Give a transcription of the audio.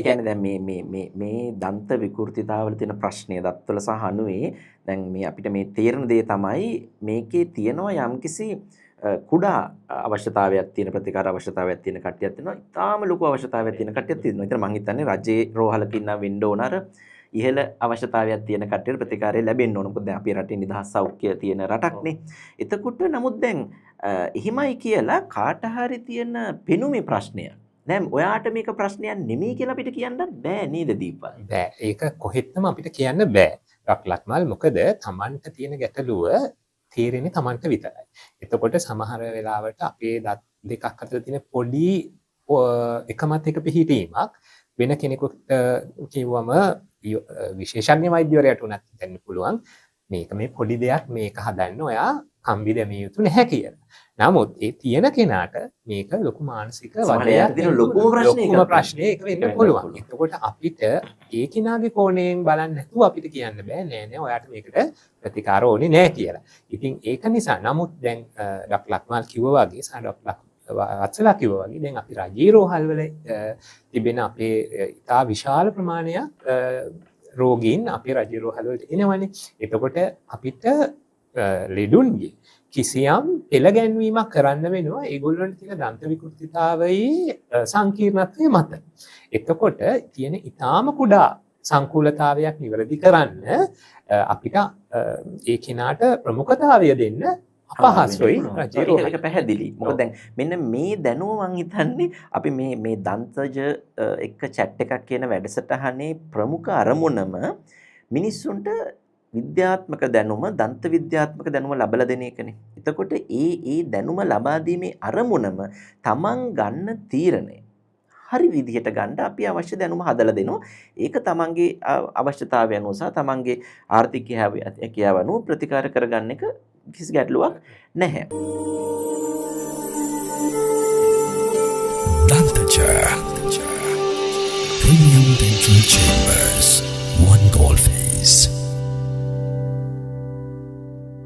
කියන්නේ දැන් මේ දන්ත විකෘතිතාවල තියෙන ප්‍රශ්නය දත්වල සහ අණුවේ දැන් මේ අපිට මේ තේරෙන දේ තමයි මේකේ තියෙනවා යම්කිසි කුඩා අවශ්‍යතාවයක් තියෙන ප්‍රතිකාර අවශ්‍යතාවයක් තියෙන කට්ටියක් තියෙනවා. ඊටාම ලොකු අවශ්‍යතාවයක් තියෙන කට්ටියක් තියෙනවා. ඒතර මම හිතන්නේ රජයේ රෝහලකින් නම් වෙන්න ඕන අර ඉහළ අවශ්‍යතාවයක් තියෙන කට්ටියට ප්‍රතිකාරය ලැබෙන්න ඕන. මොකද දැන් අපේ රටේ නිදහස් සෞඛ්‍ය තියෙන රටක්නේ. එතකොට නමුත් දැන් එහෙමයි කියලා කාට හරි තියෙන පෙනුමේ ප්‍රශ්නය. දැන් ඔයාට මේක ප්‍රශ්නයක් නෙමෙයි කියලා අපිට කියන්නත් බෑ නේද දීපා? බෑ. ඒක කොහෙත්ම අපිට කියන්න බෑ. ලක්මල් මොකද Tamanට තියෙන ගැටලුව තේරෙන්නේ Tamanට විතරයි. එතකොට සමහර වෙලාවට අපේ දත් දෙකක් අතර තියෙන පොඩි එකමත් එක පිහිටීමක් වෙන කෙනෙකුට කිව්වම විශේෂඥ වෛද්‍යවරයාට උනත් දෙන්න පුළුවන්. මේක මේ පොඩි දෙයක් මේක හදන්න ඔයා කම්බි දැමිය යුතු නැහැ කියලා. නමුත් ඒ තියෙන කෙනාට මේක ලොකු මානසික වදයක් ලොකුම ප්‍රශ්නයක් ඒක වෙන්න පුළුවන්. එතකොට අපිට ඒ කෙනාගේ කෝණයෙන් බලන්න නැතුව අපිට කියන්න බෑ නෑ ඔයාට මේකට ප්‍රතිකාර ඕනේ නෑ කියලා. ඉතින් ඒක නිසා නමුත් දැන් ඩොක්ටර් ලක්මාල් කිව්වා වගේ වත්සලා කිව්වා වගේ දැන් අපි රජයේ රෝහල් වල තිබෙන අපේ ඉතා විශාල ප්‍රමාණයක් රෝගීන් අපේ රජයේ රෝහල් වලට එනවනේ. එතකොට අපිට ලෙඩුන්ගේ කිසියම් පෙළගැන්වීමක් කරන්න වෙනවා ඒගොල්ලන්ට තියෙන දන්ත විකෘතිතාවයේ සංකීර්ණත්වය මත. එතකොට තියෙන ඊටාම කුඩා සංකූලතාවයක් නිවැරදි කරන්න අපිට ඒ කෙනාට ප්‍රමුඛතාවය දෙන්න අපහසුයි රජයේ රෝහල. ඒක පැහැදිලි. මොකද දැන් මෙන්න මේ දැනුම මං හිතන්නේ අපි මේ දන්තජ එක්ක chat එකක් කියන වැඩසටහනේ ප්‍රමුඛ අරමුණම මිනිස්සුන්ට විද්‍යාත්මක දැනුම දන්ත විද්‍යාත්මක දැනුම ලබා දෙන එකනේ. එතකොට ඒ දැනුම ලබා දීමේ අරමුණම තමන් ගන්න තීරණය හරි විදිහට ගන්න අපි අවශ්‍ය දැනුම හදලා දෙනවා. ඒක තමන්ගේ අවශ්‍යතාවයන් අනුව සහ තමන්ගේ ආර්ථික හැකියාව අනුව ප්‍රතිකාර කරගන්න එක කිසි ගැටලුවක් නැහැ. Dantaja Premium Dental Chambers, one goal face.